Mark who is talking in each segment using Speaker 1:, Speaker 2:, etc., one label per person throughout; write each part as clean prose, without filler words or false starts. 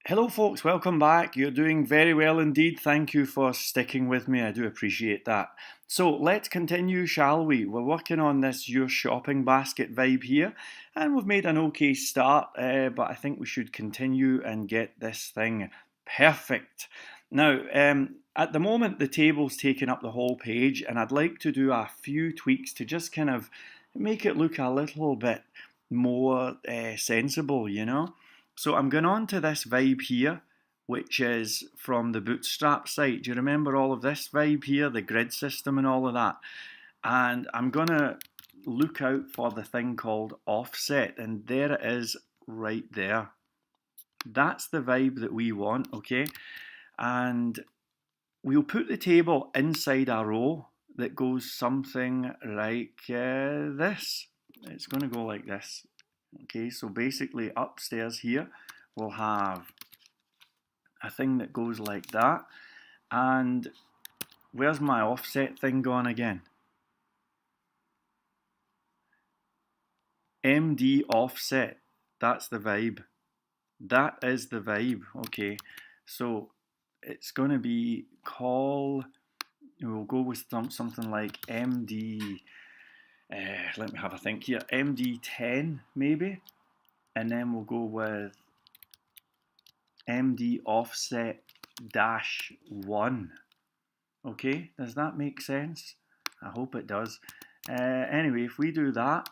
Speaker 1: Hello, folks, welcome back. You're doing very well indeed. Thank you for sticking with me. I do appreciate that. So, let's continue, shall we? We're working on this Your Shopping Basket vibe here, and we've made an okay start, but I think we should continue and get this thing perfect. Now, at the moment, the table's taking up the whole page, and I'd like to do a few tweaks to just kind of make it look a little bit more sensible, you know? So I'm going on to this vibe here, which is from the Bootstrap site. Do you remember all of this vibe here, the grid system and all of that? And I'm going to look out for the thing called offset, and there it is right there. That's the vibe that we want, okay? And we'll put the table inside a row that goes something like this. It's going to go like this. Okay, so basically upstairs here we'll have a thing that goes like that. And where's my offset thing gone again? MD offset. That's the vibe. That is the vibe. Okay, so it's going to be we'll go with something like MD. Let me have a think here. MD10 maybe, and then we'll go with MD offset -1. Okay, does that make sense? I hope it does. Anyway, if we do that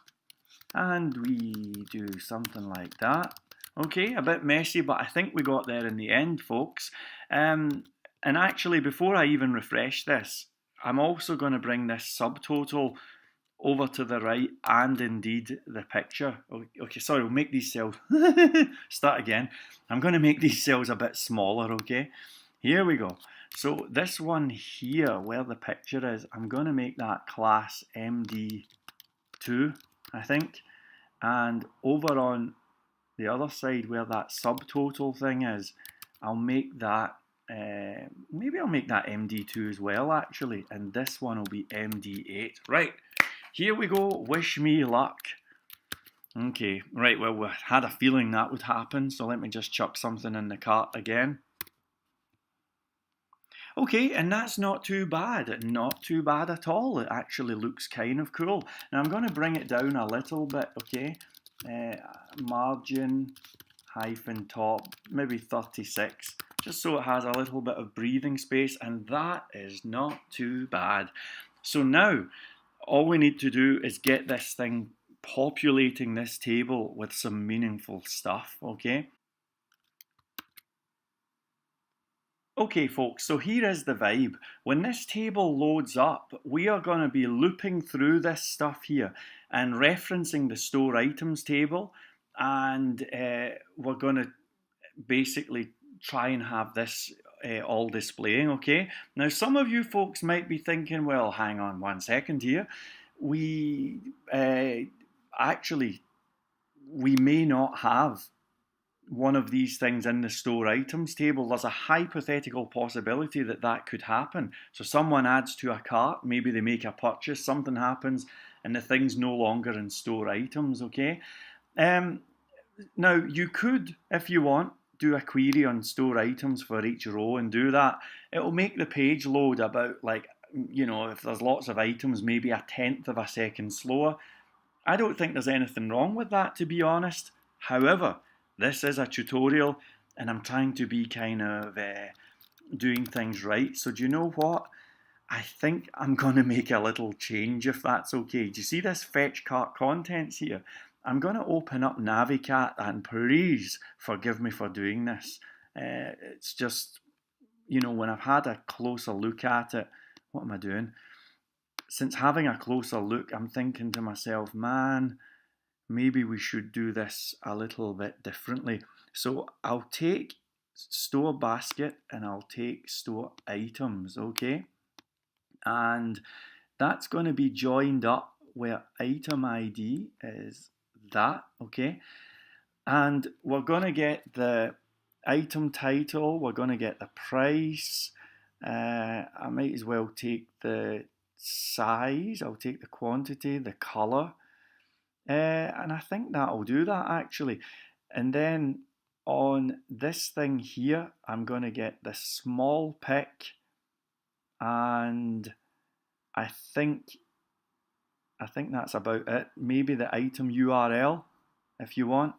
Speaker 1: and we do something like that, okay, a bit messy, but I think we got there in the end, folks. And actually, before I even refresh this, I'm also going to bring this subtotal over to the right and indeed the picture. Okay, sorry, we'll make these cells, start again. I'm going to make these cells a bit smaller, okay? Here we go. So this one here, where the picture is, I'm going to make that class MD2, I think. And over on the other side where that subtotal thing is, I'll make that, maybe I'll make that MD2 as well actually, and this one will be MD8. Right, here we go, wish me luck. Okay, right, well, we had a feeling that would happen, so let me just chuck something in the cart again. Okay, and that's not too bad at all. It actually looks kind of cool. Now I'm going to bring it down a little bit, okay? Margin hyphen top, maybe 36, just so it has a little bit of breathing space, and that is not too bad. So now, all we need to do is get this thing populating this table with some meaningful stuff, okay? Okay folks, so here is the vibe. When this table loads up, we are going to be looping through this stuff here and referencing the store items table, and we're going to basically try and have this all displaying, okay? Now some of you folks might be thinking, well, hang on 1 second here. We actually, we may not have one of these things in the store items table. There's a hypothetical possibility that that could happen. So someone adds to a cart, maybe they make a purchase, something happens, and the thing's no longer in store items, okay? Now, you could, if you want, do a query on store items for each row and do that. It'll make the page load about, like, you know, if there's lots of items, maybe 1/10 of a second slower. I don't think there's anything wrong with that, to be honest. However, this is a tutorial and I'm trying to be kind of doing things right. So do you know what? I think I'm going to make a little change if that's okay. Do you see this fetch cart contents here? I'm going to open up Navicat, and please forgive me for doing this. It's just, you know, when I've had a closer look at it, what am I doing? Since having a closer look, I'm thinking to myself, man, maybe we should do this a little bit differently. So I'll take store basket and I'll take store items, okay? And that's going to be joined up where item ID is that, okay? And we're going to get the item title, we're going to get the price. I might as well take the size, I'll take the quantity, the color. And I think that'll do that actually. And then on this thing here, I'm going to get the small pick, and I think that's about it. Maybe the item URL if you want.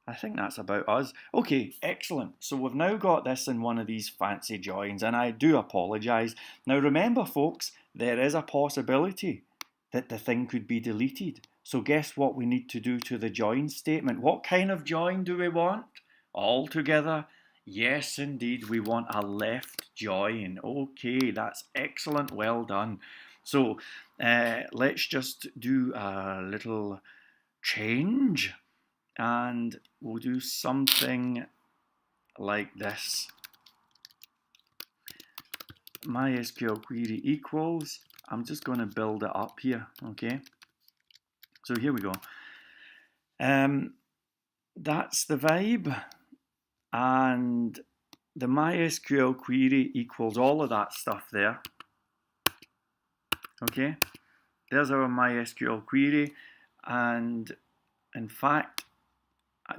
Speaker 1: I think that's about us. Okay, excellent. So we've now got this in one of these fancy joins, and I do apologise. Now remember folks, there is a possibility that the thing could be deleted. So guess what we need to do to the join statement? What kind of join do we want? All together? Yes, indeed, we want a left join. Okay, that's excellent, well done. So let's just do a little change, and we'll do something like this. MySQL query equals, I'm just going to build it up here, okay? So here we go. That's the vibe, and the MySQL query equals all of that stuff there. Okay, there's our MySQL query, and in fact,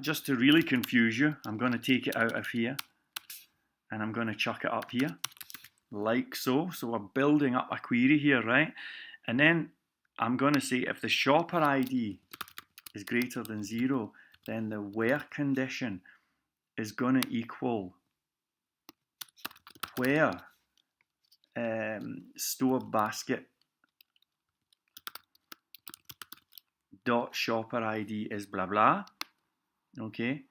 Speaker 1: just to really confuse you, I'm going to take it out of here and I'm going to chuck it up here like so. So we're building up a query here, right? And then I'm going to say if the shopper ID is greater than 0, then the where condition is going to equal where store basket dot shopper ID is blah blah. Okay,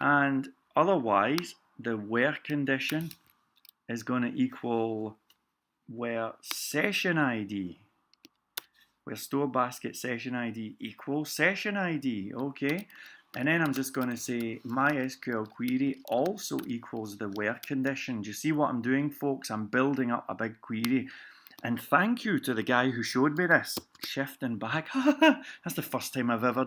Speaker 1: and otherwise the where condition is going to equal where session ID, where store basket session ID equals session ID. Okay, and then I'm just going to say MySQL query also equals the where condition. Do you see what I'm doing, folks? I'm building up a big query. And thank you to the guy who showed me this. Shifting back. That's the first time I've ever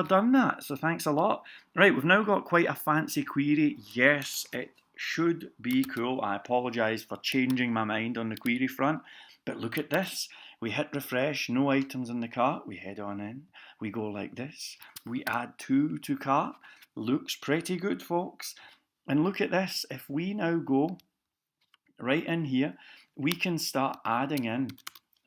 Speaker 1: done that. So thanks a lot. Right, we've now got quite a fancy query. Yes, it should be cool. I apologise for changing my mind on the query front. But look at this. We hit refresh, no items in the cart. We head on in. We go like this. We add 2 to cart. Looks pretty good, folks. And look at this. If we now go right in here, we can start adding in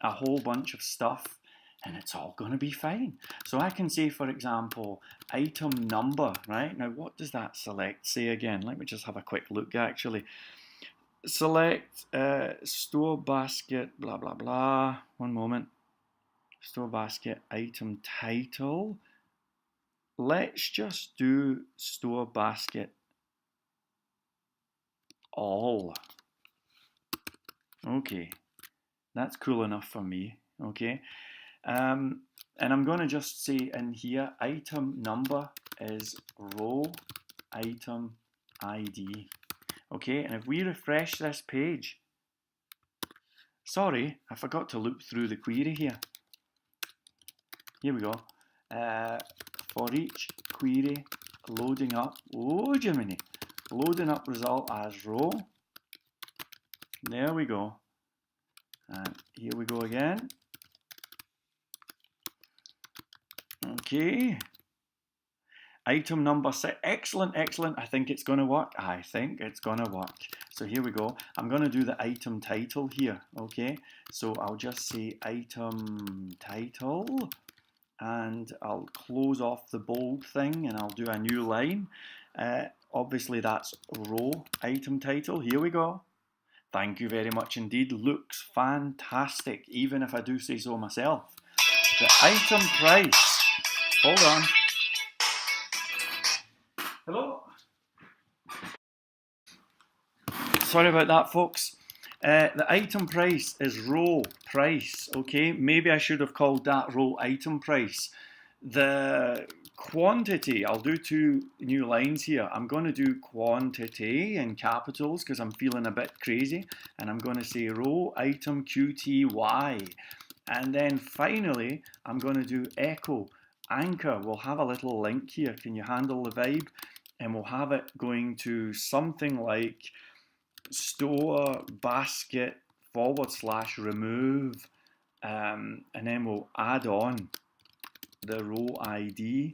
Speaker 1: a whole bunch of stuff, and it's all going to be fine. So I can say, for example, item number, right? Now, what does that select say again? Let me just have a quick look, actually. Select store basket, blah, blah, blah. One moment. Store basket item title. Let's just do store basket all. Okay, that's cool enough for me, okay? And I'm going to just say in here, item number is row item ID. Okay, and if we refresh this page, sorry, I forgot to loop through the query here. Here we go. For each query, loading up, oh Jiminy, loading up result as row. There we go. And here we go again. Okay. Item number 6. Excellent, excellent. I think it's going to work. I think it's going to work. So here we go. I'm going to do the item title here. Okay. So I'll just say item title. And I'll close off the bold thing and I'll do a new line. Obviously that's row item title. Here we go. Thank you very much indeed. Looks fantastic, even if I do say so myself. The item price. Hold on. Hello? Sorry about that, folks. The item price is row price, okay? Maybe I should have called that row item price. The quantity, I'll do 2 new lines here. I'm going to do quantity in capitals because I'm feeling a bit crazy. And I'm going to say row item QTY. And then finally, I'm going to do echo anchor. We'll have a little link here. Can you handle the vibe? And we'll have it going to something like store basket / remove. And then we'll add on the row ID.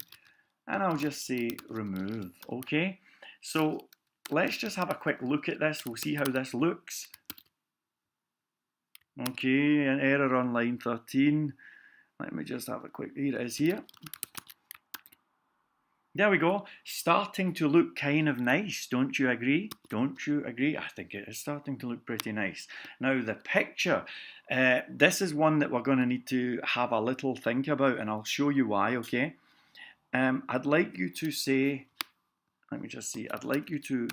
Speaker 1: and I'll just say remove, okay? So let's just have a quick look at this. We'll see how this looks. Okay, an error on line 13. Let me just have a quick, here it is here. There we go, starting to look kind of nice, don't you agree? Don't you agree? I think it is starting to look pretty nice. Now the picture, this is one that we're going to need to have a little think about, and I'll show you why, okay? I'd like you to say, let me just see, I'd like you to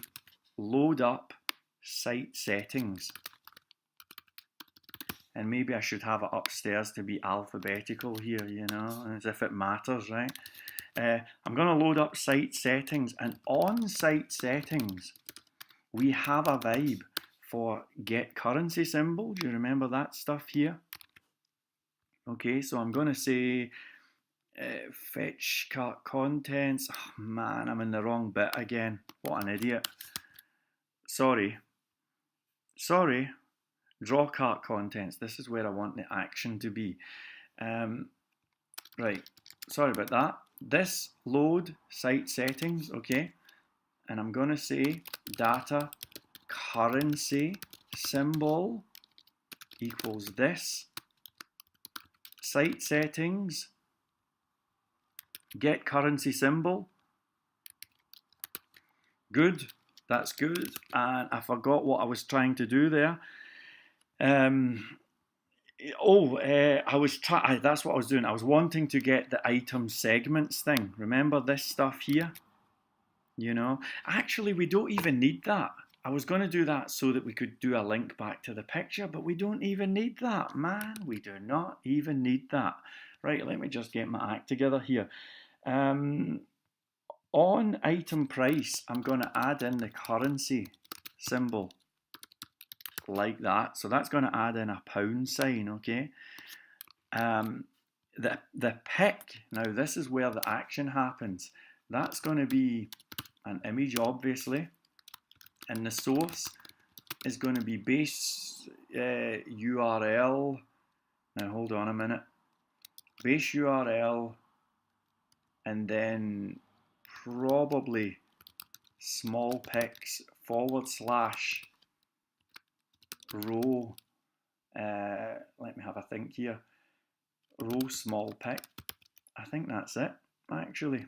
Speaker 1: load up site settings. And maybe I should have it upstairs to be alphabetical here, you know, as if it matters, right? I'm going to load up site settings, and on site settings we have a vibe for get currency symbol. Do you remember that stuff here? Okay, so I'm going to say fetch cart contents. Oh, man, I'm in the wrong bit again. What an idiot. Sorry. Draw cart contents. This is where I want the action to be. Right, sorry about that. This load site settings, okay, and I'm going to say data currency symbol equals this site settings get currency symbol. Good, that's good. And I forgot what I was trying to do there. That's what I was doing. I was wanting to get the item segments thing. Remember this stuff here? You know, actually we don't even need that. I was going to do that so that we could do a link back to the picture, but we don't even need that, man. We do not even need that. Right, let me just get my act together here. On item price, I'm going to add in the currency symbol. Like that, so that's going to add in a pound sign, okay? The pick, now this is where the action happens. That's going to be an image, obviously, and the source is going to be base URL. Now hold on a minute. Base URL, and then probably small picks / row, let me have a think here, row small pick. I think that's it, actually.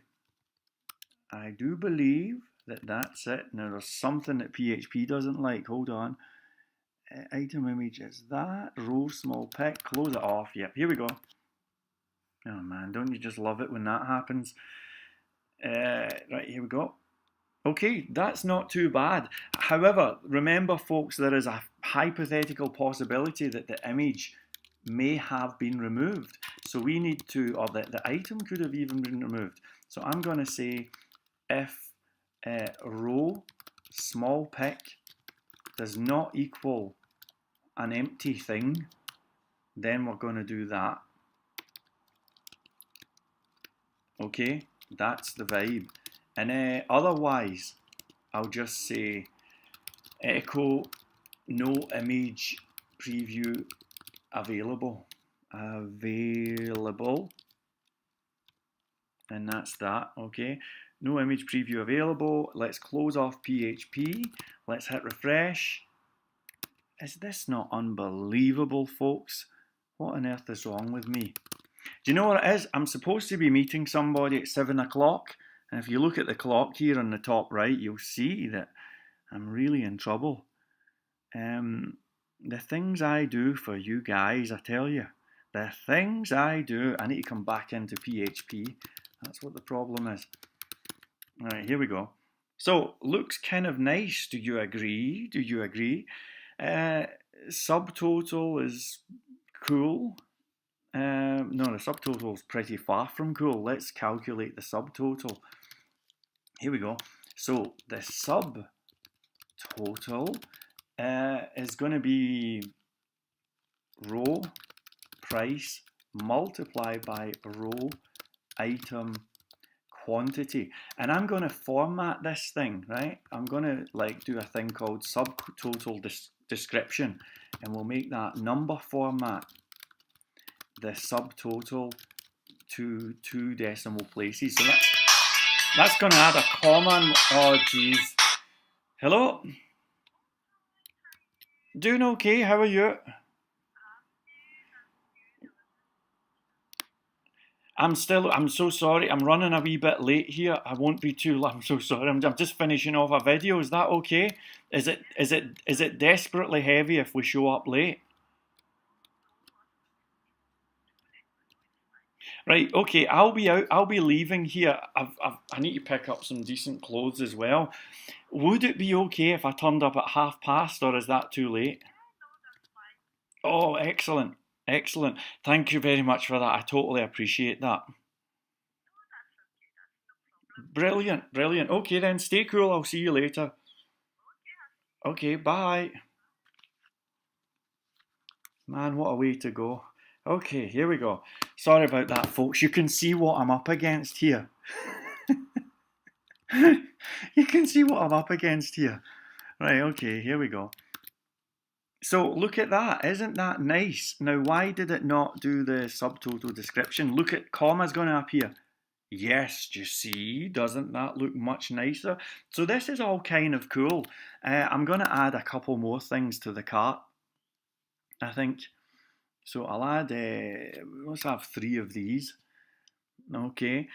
Speaker 1: I do believe that that's it. Now there's something that PHP doesn't like, hold on. Item image is that, row small pick, close it off, yep, here we go. Oh man, don't you just love it when that happens? Right, here we go. Okay, that's not too bad. However, remember folks, there is a hypothetical possibility that the image may have been removed. So we need to, or the item could have even been removed. So I'm going to say if row small pick does not equal an empty thing, then we're going to do that. Okay, that's the vibe. And otherwise, I'll just say echo no image preview available. And that's that, okay? No image preview available. Let's close off PHP. Let's hit refresh. Is this not unbelievable, folks? What on earth is wrong with me? Do you know what it is? I'm supposed to be meeting somebody at 7 o'clock. And if you look at the clock here on the top right, you'll see that I'm really in trouble. The things I do for you guys, I tell you. The things I do. I need to come back into PHP. That's what the problem is. Alright, here we go. So, looks kind of nice. Do you agree? Do you agree? Subtotal is cool. No, the subtotal is pretty far from cool. Let's calculate the subtotal. Here we go. So the subtotal is going to be row price multiplied by row item quantity. And I'm going to format this thing, right? I'm going to do a thing called subtotal description, and we'll make that number format the subtotal to 2 decimal places. So That's going to add a comma. Oh, jeez. Hello? Doing okay, how are you? I'm so sorry, I'm running a wee bit late here. I won't be too long, I'm so sorry. I'm just finishing off a video, is that okay? Is it desperately heavy if we show up late? Right, okay, I'll be out, I'll be leaving here. I need to pick up some decent clothes as well. Would it be okay if I turned up at past, or is that too late? Oh, excellent, excellent. Thank you very much for that. I totally appreciate that. Brilliant, brilliant. Okay then, stay cool. I'll see you later. Okay, bye. Man, what a way to go. Okay, here we go. Sorry about that, folks. You can see what I'm up against here. You can see what I'm up against here. Right, okay, here we go. So look at that, isn't that nice? Now, why did it not do the subtotal description? Look at comma's going to appear. Yes, you see, doesn't that look much nicer? So this is all kind of cool. I'm going to add a couple more things to the cart, I think. So I'll add, let's have 3 of these. Okay,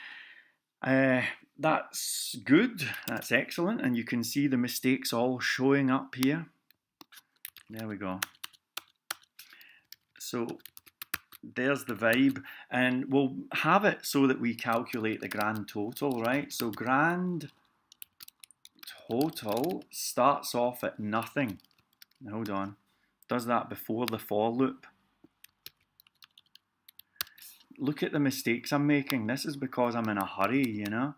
Speaker 1: that's good, that's excellent, and you can see the mistakes all showing up here. There we go. So there's the vibe, and we'll have it so that we calculate the grand total, right? So grand total starts off at nothing. Hold on, does that before the for loop. Look at the mistakes I'm making. This is because I'm in a hurry, you know.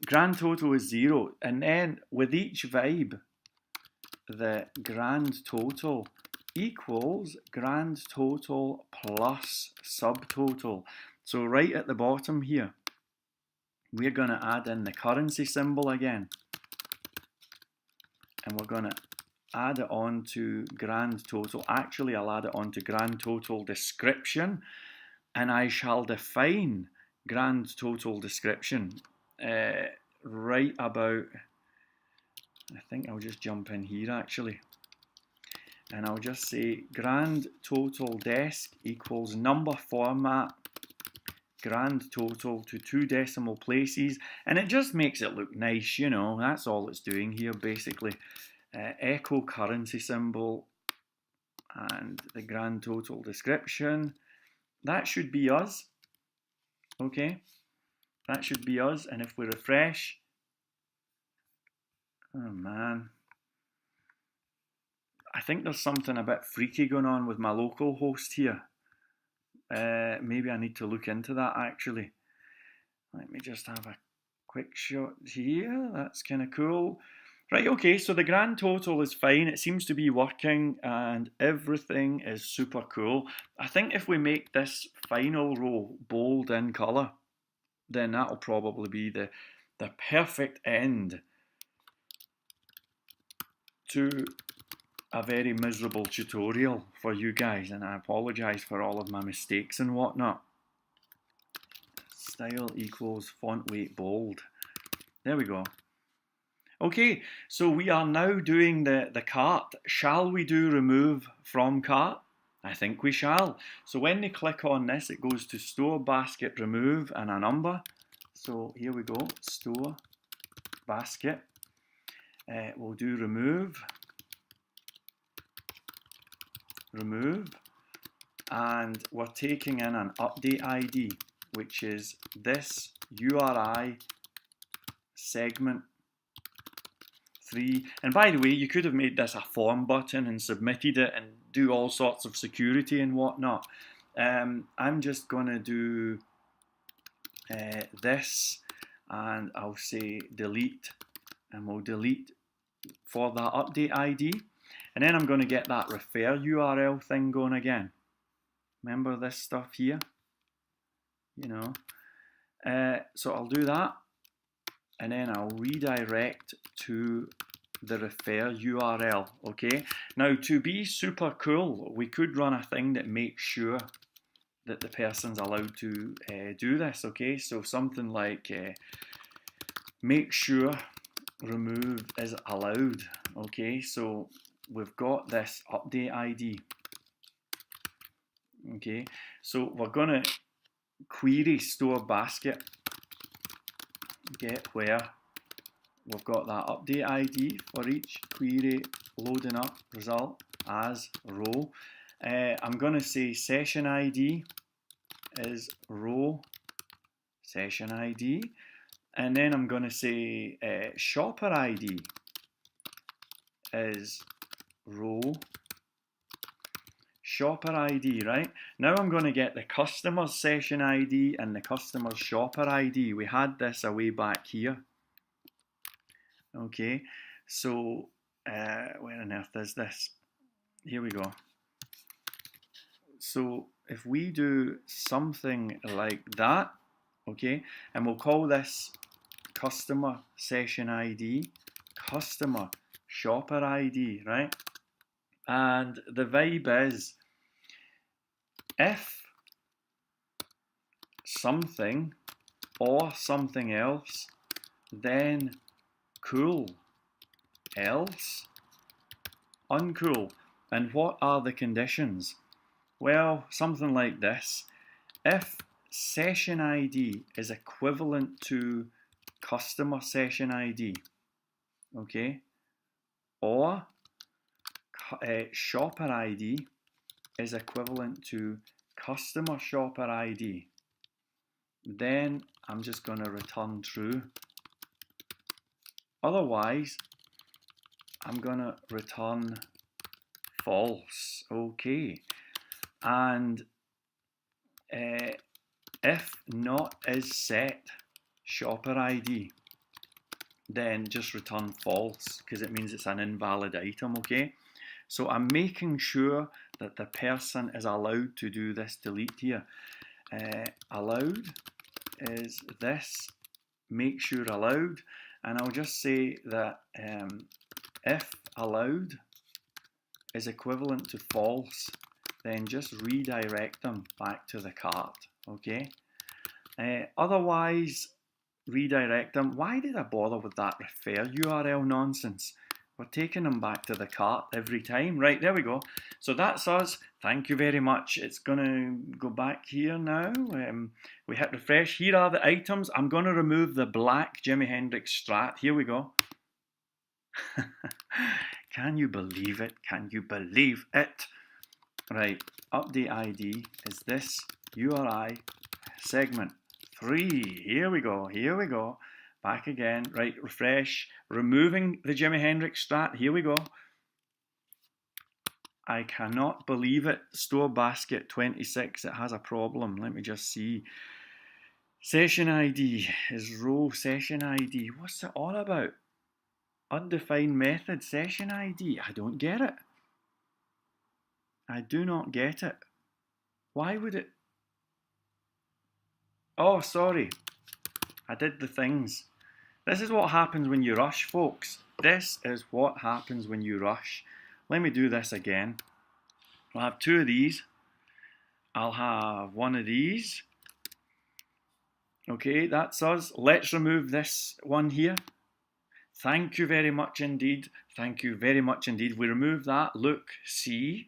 Speaker 1: Grand total is 0, and then with each vibe, the grand total equals grand total plus subtotal. So right at the bottom here, we're going to add in the currency symbol again, and we're going to add it on to grand total. Actually, I'll add it on to grand total description, and I shall define grand total description right about, I think I'll just jump in here actually, and I'll just say grand total desc equals number format grand total to 2 decimal places, and it just makes it look nice, you know. That's all it's doing here basically. Echo currency symbol and the grand total description. That should be us. Okay, that should be us, and if we refresh, oh man, I think there's something a bit freaky going on with my local host here. Maybe I need to look into that actually. Let me just have a quick shot here. That's kind of cool. Right, okay, so the grand total is fine. It seems to be working and everything is super cool. I think if we make this final row bold in colour, then that'll probably be the perfect end to a very miserable tutorial for you guys, and I apologise for all of my mistakes and whatnot. Style equals font weight bold. There we go. Okay, so we are now doing the cart. Shall we do remove from cart? I think we shall. So when they click on this, it goes to store basket remove and a number. So here we go, store basket. We'll do remove, and we're taking in an update ID, which is this URI segment 3. And by the way, you could have made this a form button and submitted it and do all sorts of security and whatnot. I'm just going to do this, and I'll say delete, and we'll delete for that update ID. And then I'm going to get that refer URL thing going again. Remember this stuff here? You know. So I'll do that, and then I'll redirect to the refer URL. Okay. Now, to be super cool, we could run a thing that makes sure that the person's allowed to do this, okay? So something like make sure remove is allowed, okay? So we've got this update ID, okay? So we're gonna query store basket, get where we've got that update ID for each query loading up result as row. I'm going to say session ID is row session ID, and then I'm going to say shopper ID is row shopper ID, right? Now I'm going to get the customer's session ID and the customer's shopper ID. We had this a way back here. Okay, so where on earth is this? Here we go. So if we do something like that, okay, and we'll call this customer session ID, customer shopper ID, right? And the vibe is if something or something else, then cool, else uncool. And what are the conditions? Well, something like this. If session ID is equivalent to customer session ID, okay, or shopper ID is equivalent to customer shopper ID, then I'm just going to return true. Otherwise, I'm going to return false, okay. And if not is set shopper ID, then just return false because it means it's an invalid item, okay? So I'm making sure that the person is allowed to do this delete here. Allowed is this, make sure allowed, and I'll just say that if allowed is equivalent to false, then just redirect them back to the cart, okay? Otherwise, redirect them. Why did I bother with that refer URL nonsense? We're taking them back to the cart every time. Right, there we go. So that's us. Thank you very much. It's going to go back here now. We hit refresh. Here are the items. I'm going to remove the black Jimi Hendrix Strat. Here we go. Can you believe it? Can you believe it? Right, update ID is this URI segment 3. Here we go, here we go. Back again, right, refresh, removing the Jimi Hendrix Strat, here we go. I cannot believe it. Store basket 26, it has a problem. Let me just see. Session ID is row session ID. What's it all about? Undefined method session ID. I don't get it. I do not get it. Why would it? Oh, sorry. I did the things. This is what happens when you rush, folks. This is what happens when you rush. Let me do this again. I'll have 2 of these. I'll have 1 of these. Okay, that's us. Let's remove this one here. Thank you very much indeed. Thank you very much indeed. We remove that. Look, see,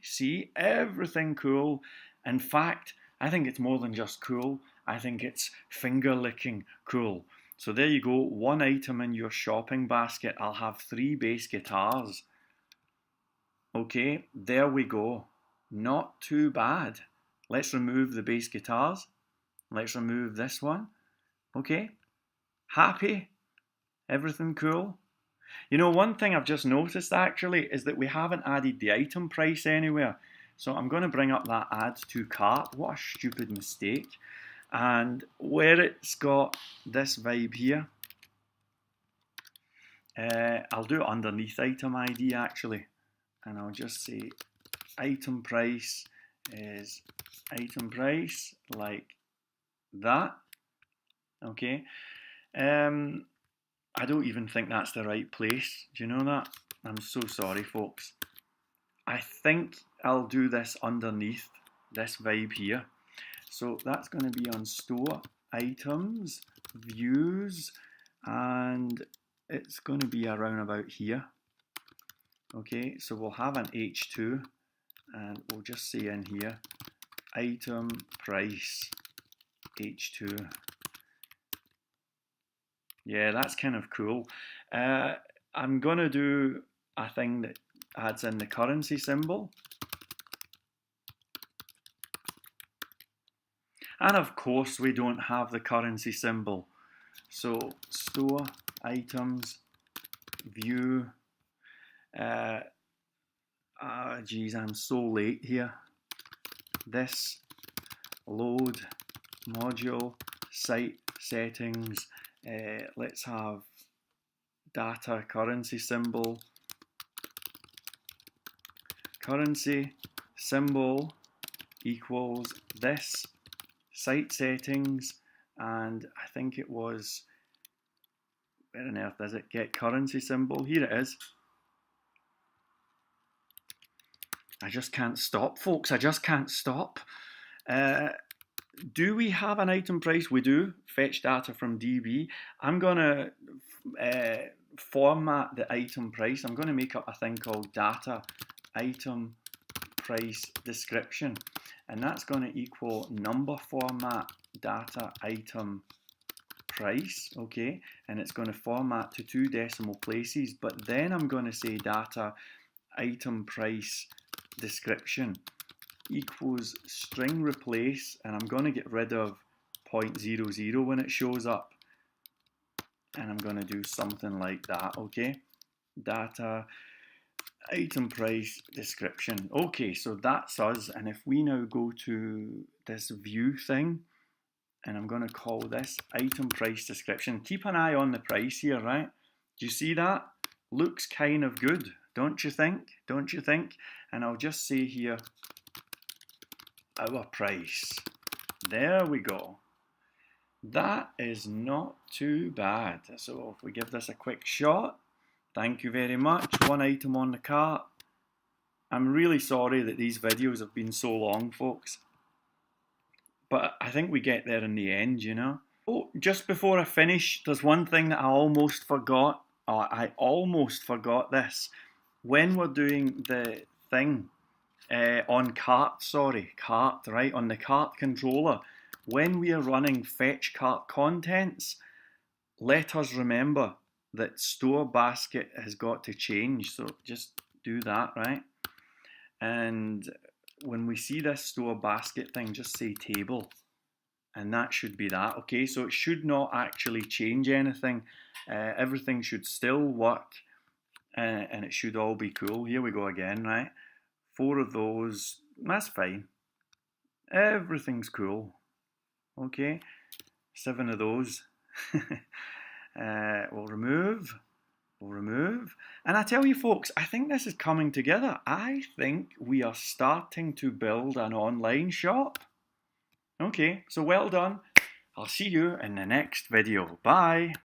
Speaker 1: everything cool. In fact, I think it's more than just cool. I think it's finger licking cool. So there you go, 1 item in your shopping basket. I'll have 3 bass guitars. Okay, there we go. Not too bad. Let's remove the bass guitars. Let's remove this one. Okay, happy? Everything cool? You know, one thing I've just noticed actually is that we haven't added the item price anywhere. So I'm going to bring up that add to cart. What a stupid mistake. And where it's got this vibe here, I'll do it underneath item ID actually. And I'll just say item price is item price like that. Okay. I don't even think that's the right place. Do you know that? I'm so sorry, folks. I think I'll do this underneath this vibe here. So that's going to be on store items, views, and it's going to be around about here. Okay, so we'll have an H2 and we'll just say in here item price H2. Yeah, that's kind of cool. I'm going to do a thing that adds in the currency symbol. And of course we don't have the currency symbol. So store items, view. Geez, I'm so late here. This, load, module, site settings. Let's have data currency symbol. Currency symbol equals this, site settings, and I think it was, where on earth is it? Get currency symbol. Here it is. I just can't stop, folks. I just can't stop. Do we have an item price? We do. Fetch data from DB. I'm going to format the item price. I'm going to make up a thing called data item price description. And that's going to equal number format data item price. Okay. And it's going to format to 2 decimal places. But then I'm going to say data item price description equals string replace, and I'm going to get rid of 0.00 when it shows up, and I'm going to do something like that. Okay, data item price description. Okay, so that's us. And if we now go to this view thing, and I'm going to call this item price description. Keep an eye on the price here, right? Do you see that? Looks kind of good, don't you think? Don't you think? And I'll just say here, our price. There we go. That is not too bad. So if we give this a quick shot, thank you very much. One item on the cart. I'm really sorry that these videos have been so long, folks. But I think we get there in the end, you know. Oh, just before I finish, there's one thing that I almost forgot. Oh, I almost forgot this. When we're doing the thing on cart, right, on the cart controller, when we are running fetch cart contents, let us remember that store basket has got to change. So just do that, right? And when we see this store basket thing, just say table, and that should be that. Okay, so it should not actually change anything. Everything should still work, and it should all be cool. Here we go again, right? 4 of those, that's fine. Everything's cool. Okay, 7 of those. We'll remove. And I tell you folks, I think this is coming together. I think we are starting to build an online shop. Okay, so well done. I'll see you in the next video. Bye.